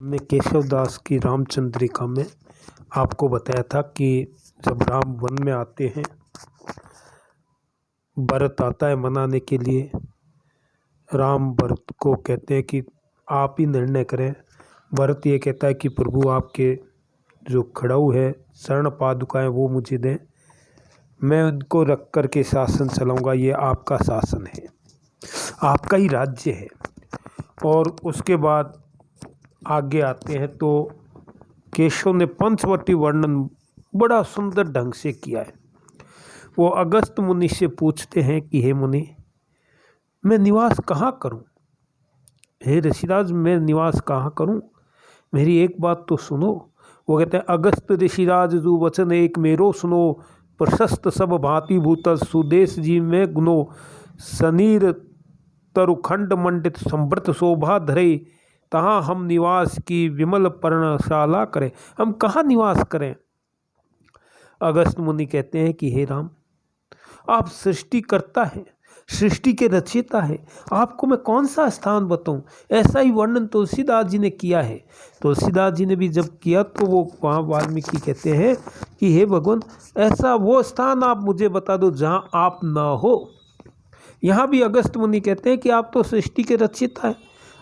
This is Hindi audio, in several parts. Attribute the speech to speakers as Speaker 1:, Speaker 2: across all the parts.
Speaker 1: हमने केशव दास की रामचंद्रिका में आपको बताया था कि जब राम वन में आते हैं, भरत आता है मनाने के लिए। राम भरत को कहते हैं कि आप ही निर्णय करें। भरत ये कहता है कि प्रभु आपके जो खड़ाऊ है, स्वर्ण पादुकाएं वो मुझे दें, मैं उनको रख कर के शासन चलाऊंगा। ये आपका शासन है, आपका ही राज्य है। और उसके बाद आगे आते हैं तो केशव ने पंचवटी वर्णन बड़ा सुंदर ढंग से किया है। वो अगस्त मुनि से पूछते हैं कि हे मुनि, मैं निवास कहाँ करूं? हे ऋषिराज, मैं निवास कहाँ करूं? मेरी एक बात तो सुनो। वो कहते हैं, अगस्त ऋषिराज जू वचन एक मेरो सुनो, प्रशस्त सब भांति भूतल सुदेश जी में गुनो, सनीर तरुखंड मंडित संवृत शोभा धरे, तहाँ हम निवास की विमल पर्णशाला करें। हम कहाँ निवास करें? अगस्त मुनि कहते हैं कि हे राम, आप सृष्टि करता है, सृष्टि के रचयिता है, आपको मैं कौन सा स्थान बताऊं? ऐसा ही वर्णन तुलसीदास जी ने किया है। तुलसीदास जी ने भी जब किया तो वो वहाँ वाल्मीकि कहते हैं कि हे भगवान, ऐसा वो स्थान आप मुझे बता दो जहाँ आप ना हो। यहाँ भी अगस्त मुनि कहते हैं कि आप तो सृष्टि के रचयिता है,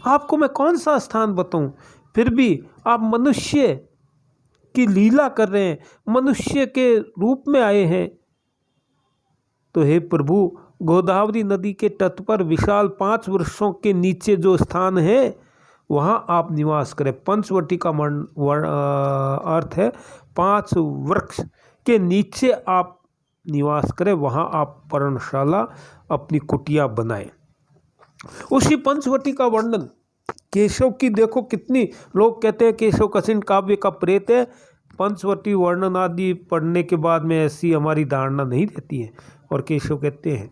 Speaker 1: आपको मैं कौन सा स्थान बताऊं? फिर भी आप मनुष्य की लीला कर रहे हैं, मनुष्य के रूप में आए हैं। तो हे प्रभु, गोदावरी नदी के तट पर विशाल 5 वृक्षों के नीचे जो स्थान है वहाँ आप निवास करें। पंचवटी का अर्थ है 5 वृक्ष के नीचे आप निवास करें, वहाँ आप पर्णशाला अपनी कुटिया बनाएं। उसी पंचवटी का वर्णन केशव की देखो, कितनी लोग कहते हैं केशव कठिन काव्य का प्रेत है। पंचवटी वर्णन आदि पढ़ने के बाद में ऐसी हमारी धारणा नहीं रहती है। और केशव कहते हैं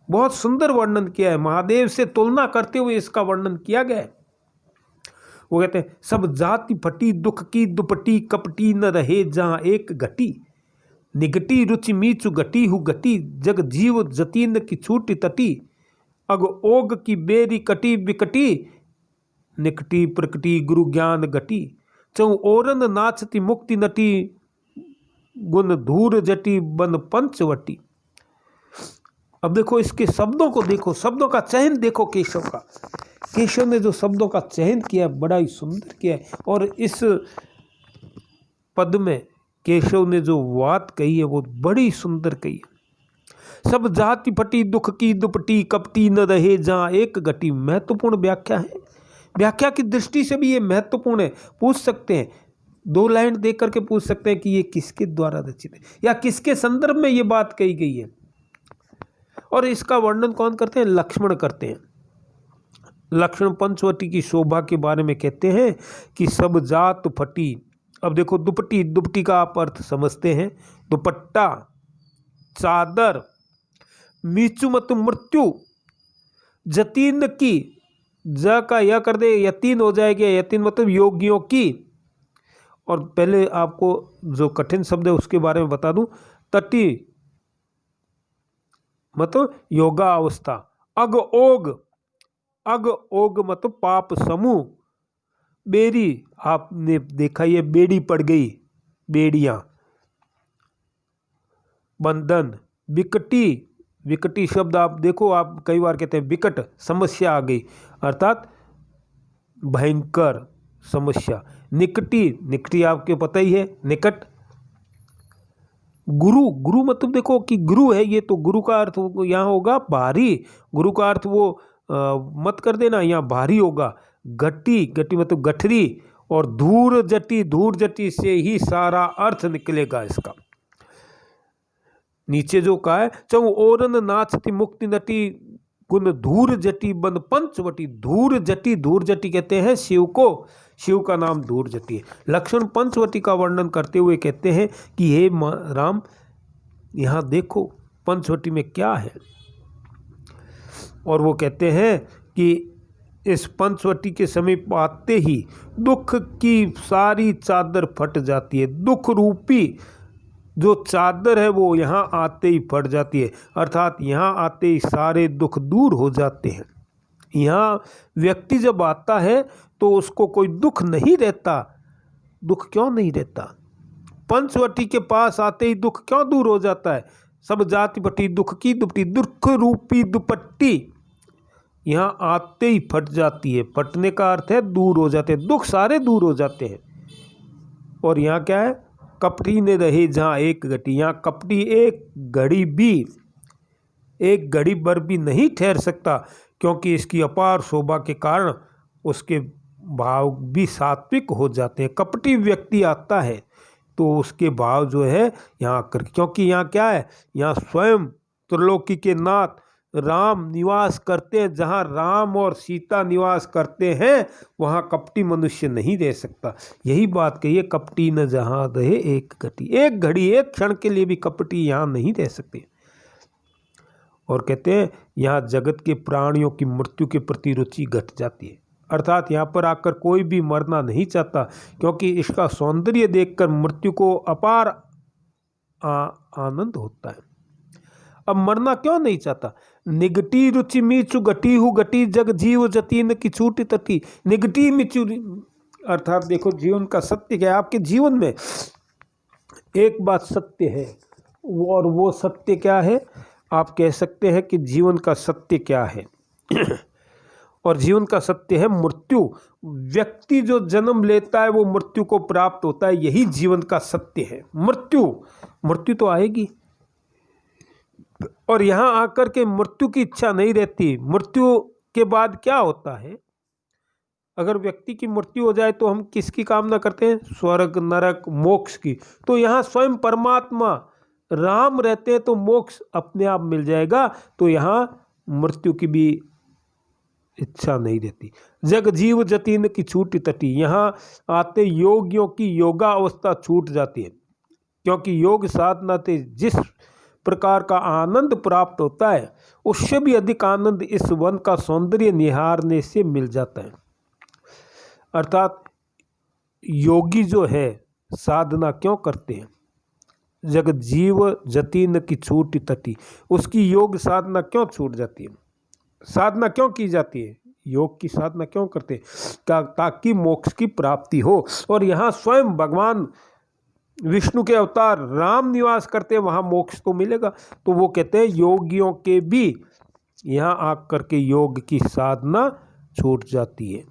Speaker 1: बहुत सुंदर वर्णन किया है, महादेव से तुलना करते हुए इसका वर्णन किया गया है। वो कहते हैं, सब जाति फटी दुख की दुपटी, कपटी न रहे जहाँ एक घटी, निगटी रुचि मीचु घटी हु घटी, जग जीव जतीन की छूटी तटी, अग ओग की बेरी कटी बिकटी, निकटी प्रकटी गुरु ज्ञान घटी, चौ ओरन नाचती मुक्ति नटी, गुण धूर जटी बन पंचवटी। अब देखो इसके शब्दों को देखो, शब्दों का चयन देखो केशव का। केशव ने जो शब्दों का चयन किया है बड़ा ही सुंदर किया है। और इस पद में केशव ने जो बात कही है वो बड़ी सुंदर कही है। सब जाति फटी दुख की दुपटी, कपटी न रहे जहाँ एक घटी। महत्वपूर्ण व्याख्या है, व्याख्या की दृष्टि से भी ये महत्वपूर्ण है। पूछ सकते हैं, 2 लाइन देख करके पूछ सकते हैं कि ये किसके द्वारा रचित है या किसके संदर्भ में ये बात कही गई है। और इसका वर्णन कौन करते हैं? लक्ष्मण करते हैं। लक्ष्मण पंचवटी की शोभा के बारे में कहते हैं कि सब जात फटी। अब देखो दुपट्टी, दुपट्टी का आप अर्थ समझते हैं, दुपट्टा, चादर, मीचु मत मृत्यु, जतीन की, ज का यह कर दे यतीन हो जाएगा, यतीन मतलब योगियों की। और पहले आपको जो कठिन शब्द है उसके बारे में बता दूं, तटी मतलब योगा अवस्था, अग ओग, अग ओग मतलब पाप समूह, बेरी आपने देखा ये बेड़ी पड़ गई, बेड़ियां, बंधन, विकटी, विकटी शब्द आप देखो, आप कई बार कहते हैं विकट, समस्या आ गई, अर्थात भयंकर समस्या। निकटी, निकटी आपके पता ही है, निकट। गुरु, गुरु मतलब देखो कि गुरु है ये, तो गुरु का अर्थ यहाँ होगा भारी। गुरु का अर्थ वो मत कर देना, यहाँ भारी होगा। गट्टी, गट्टी मतलब गठरी। और धूर जटी, धूर जटी से ही सारा अर्थ निकलेगा इसका। नीचे जो कहा है, चौ ओरन नाचती मुक्ति नटी, गुण धूर जटी बन पंचवटी। धूर जटी, धूर जटी कहते हैं शिव को, शिव का नाम धूर जटी है। लक्ष्मण पंचवटी का वर्णन करते हुए कहते हैं कि हे राम, यहाँ देखो पंचवटी में क्या है। और वो कहते हैं कि इस पंचवटी के समीप आते ही दुख की सारी चादर फट जाती है। दुख रूपी जो चादर है वो यहाँ आते ही फट जाती है, अर्थात यहाँ आते ही सारे दुख दूर हो जाते हैं। यहाँ व्यक्ति जब आता है तो उसको कोई दुख नहीं रहता। दुख क्यों नहीं रहता? पंचवटी के पास आते ही दुख क्यों दूर हो जाता है? सब जाति पटी दुख की दुपट्टी, दुख रूपी दुपट्टी यहाँ आते ही फट जाती है। फटने का अर्थ है दूर हो जाते हैं, दुख सारे दूर हो जाते हैं। और यहाँ क्या है? कपटी ने रहे जहाँ एक घटी, यहाँ कपटी एक घड़ी भर भी नहीं ठहर सकता, क्योंकि इसकी अपार शोभा के कारण उसके भाव भी सात्विक हो जाते हैं। कपटी व्यक्ति आता है तो उसके भाव जो है यहाँ कर, क्योंकि यहाँ क्या है? यहाँ स्वयं त्रिलोकी के नाथ राम निवास करते हैं। जहाँ राम और सीता निवास करते हैं वहाँ कपटी मनुष्य नहीं रह सकता। यही बात कहिए, कपटी न जहाँ रहे एक घटी, एक घड़ी एक क्षण के लिए भी कपटी यहाँ नहीं रह सकते। और कहते हैं यहाँ जगत के प्राणियों की मृत्यु के प्रति रुचि घट जाती है, अर्थात यहाँ पर आकर कोई भी मरना नहीं चाहता, क्योंकि इसका सौंदर्य देखकर मृत्यु को अपार आनंद होता है। अब मरना क्यों नहीं चाहता? निगटी रुचि मीचु घटी हु घटी जग जीव जतीन की छूटी तटी। निगटी मीचु अर्थात देखो जीवन का सत्य क्या है। आपके जीवन में एक बात सत्य है, और वो सत्य क्या है? आप कह सकते हैं कि जीवन का सत्य क्या है? और जीवन का सत्य है मृत्यु। व्यक्ति जो जन्म लेता है वो मृत्यु को प्राप्त होता है, यही जीवन का सत्य है। मृत्यु तो आएगी, और यहाँ आकर के मृत्यु की इच्छा नहीं रहती। मृत्यु के बाद क्या होता है? अगर व्यक्ति की मृत्यु हो जाए तो हम किसकी कामना करते हैं? स्वर्ग, नरक, मोक्ष की। तो यहाँ स्वयं परमात्मा राम रहते हैं तो मोक्ष अपने आप मिल जाएगा, तो यहाँ मृत्यु की भी इच्छा नहीं रहती। जग जीव जतीन की छूट तटी, यहाँ आते योगियों की योगा अवस्था छूट जाती है, क्योंकि योग साधना से जिस प्रकार का आनंद प्राप्त होता है उससे भी अधिक आनंद इस वन का सौंदर्य निहारने से मिल जाता है। अर्थात योगी जो है साधना क्यों करते हैं? जग जीव जतीन की छूट तटी, उसकी योग साधना क्यों छूट जाती है? साधना क्यों की जाती है? योग की साधना क्यों करते हैं? ताकि मोक्ष की प्राप्ति हो। और यहाँ स्वयं भगवान विष्णु के अवतार राम निवास करते हैं, वहाँ मोक्ष तो मिलेगा। तो वो कहते हैं योगियों के भी यहाँ आकर के योग की साधना छूट जाती है।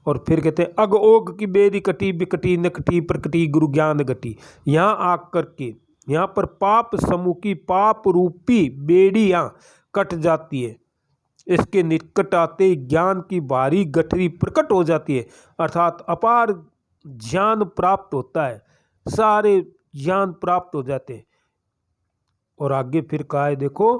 Speaker 1: और फिर कहते हैं अग ओग की बेरी कटी बिकटी नकटी प्रकटी गुरु ज्ञान गटी। यहाँ आकर के यहाँ पर पाप समूह की पाप रूपी बेड़ियाँ कट जाती है। इसके निकट आते ज्ञान की भारी गठरी प्रकट हो जाती है, अर्थात अपार ज्ञान प्राप्त होता है, सारे ज्ञान प्राप्त हो जाते हैं। और आगे फिर कहा है देखो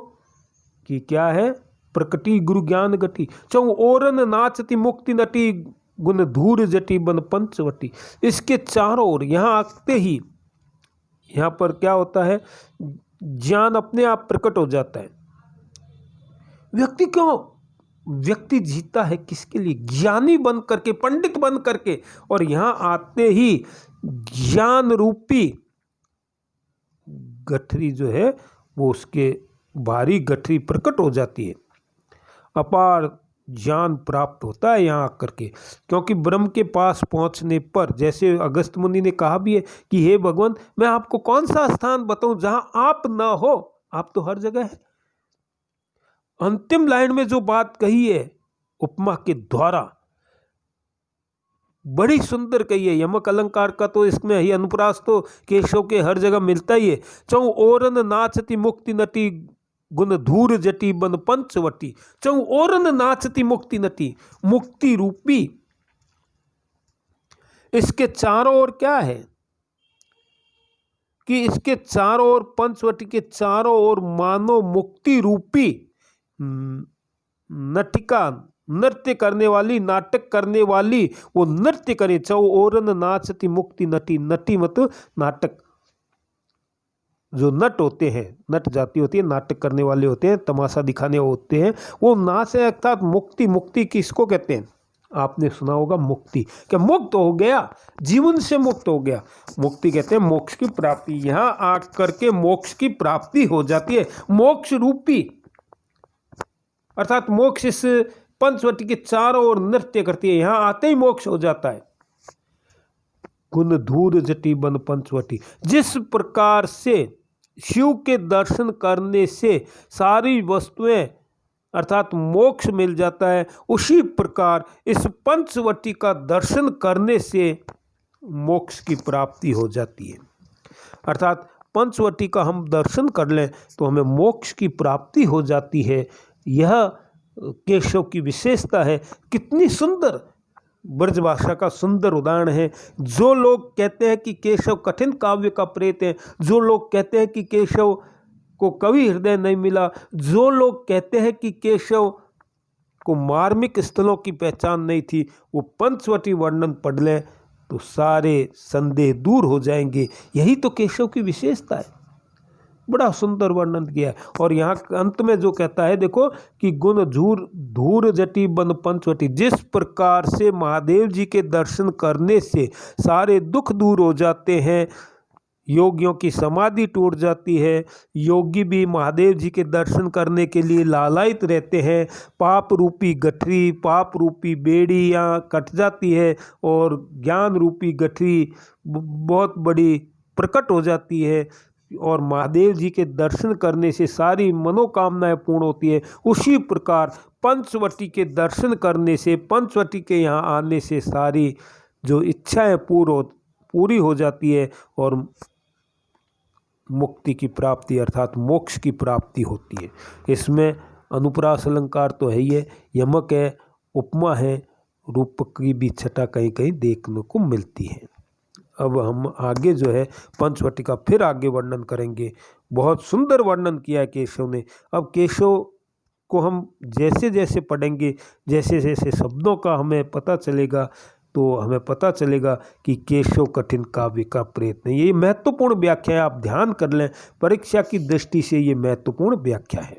Speaker 1: कि क्या है? प्रकटी गुरु ज्ञान गति चौ ओरन नाचती मुक्ति नटी गुण धूर जटी बन पंचवटी। इसके चारों ओर यहाँ आते ही यहाँ पर क्या होता है? ज्ञान अपने आप प्रकट हो जाता है। व्यक्ति जीता है किसके लिए? ज्ञानी बन करके, पंडित बन करके। और यहाँ आते ही ज्ञान रूपी गठरी जो है वो उसके भारी गठरी प्रकट हो जाती है, अपार ज्ञान प्राप्त होता है यहाँ आकर के। क्योंकि ब्रह्म के पास पहुँचने पर, जैसे अगस्त मुनि ने कहा भी है कि हे भगवान, मैं आपको कौन सा स्थान बताऊं जहाँ आप ना हो? आप तो हर जगह है। अंतिम लाइन में जो बात कही है उपमा के द्वारा, बड़ी सुंदर कही है। यमक अलंकार का तो इसमें ही अनुप्रास तो केशव के हर जगह मिलता ही है। चौ ओरन नाचती मुक्ति नटी गुण धूर जटी बन पंचवटी। चौ ओरन नाचती मुक्ति नटी, मुक्ति रूपी इसके चारों ओर क्या है कि इसके चारों ओर, पंचवटी के चारों ओर मानो मुक्ति रूपी नटिका, नृत्य करने वाली, नाटक करने वाली, वो नृत्य करे। चौ ओरन नाचती मुक्ति नटी, नटी मत नाटक, जो नट होते हैं, नट जाति होती है, नाटक करने वाले होते हैं, तमाशा दिखाने होते हैं, वो नाच है। अर्थात मुक्ति, मुक्ति किसको कहते हैं? आपने सुना होगा मुक्ति, क्या मुक्त हो गया, जीवन से मुक्त हो गया। मुक्ति कहते हैं मोक्ष की प्राप्ति। यहाँ आकर के मोक्ष की प्राप्ति हो जाती है, मोक्ष रूपी, अर्थात मोक्ष इस पंचवटी के चारों ओर नृत्य करती है, यहाँ आते ही मोक्ष हो जाता है। गुण धूर जटी बन पंचवटी, जिस प्रकार से शिव के दर्शन करने से सारी वस्तुएं अर्थात मोक्ष मिल जाता है, उसी प्रकार इस पंचवटी का दर्शन करने से मोक्ष की प्राप्ति हो जाती है। अर्थात पंचवटी का हम दर्शन कर लें तो हमें मोक्ष की प्राप्ति हो जाती है। यह केशव की विशेषता है। कितनी सुंदर ब्रजभाषा का सुंदर उदाहरण है। जो लोग कहते हैं कि केशव कठिन काव्य का प्रेत है, जो लोग कहते हैं कि केशव को कवि हृदय नहीं मिला, जो लोग कहते हैं कि केशव को मार्मिक स्थलों की पहचान नहीं थी, वो पंचवटी वर्णन पढ़ लें तो सारे संदेह दूर हो जाएंगे। यही तो केशव की विशेषता है। बड़ा सुंदर वर्णन किया है। और यहाँ अंत में जो कहता है देखो कि गुण धूर जटी बन पंचवटी, जिस प्रकार से महादेव जी के दर्शन करने से सारे दुख दूर हो जाते हैं, योगियों की समाधि टूट जाती है, योगी भी महादेव जी के दर्शन करने के लिए लालायित रहते हैं, पाप रूपी गठरी, पाप रूपी बेड़ी यहाँ कट जाती है और ज्ञान रूपी गठरी बहुत बड़ी प्रकट हो जाती है और महादेव जी के दर्शन करने से सारी मनोकामनाएं पूर्ण होती है। उसी प्रकार पंचवटी के दर्शन करने से, पंचवटी के यहाँ आने से सारी जो इच्छाएं पूरी हो जाती है और मुक्ति की प्राप्ति अर्थात मोक्ष की प्राप्ति होती है। इसमें अनुप्रास अलंकार तो है ही है, यमक है, उपमा है, रूपक की भी छटा कहीं कहीं देखने को मिलती है। अब हम आगे जो है पंचवटी का फिर आगे वर्णन करेंगे। बहुत सुंदर वर्णन किया है केशव ने। अब केशव को हम जैसे जैसे पढ़ेंगे, जैसे जैसे शब्दों का हमें पता चलेगा तो हमें पता चलेगा कि केशव कठिन काव्य का प्रेत नहीं। ये महत्वपूर्ण व्याख्या है, आप ध्यान कर लें, परीक्षा की दृष्टि से ये महत्वपूर्ण व्याख्या है।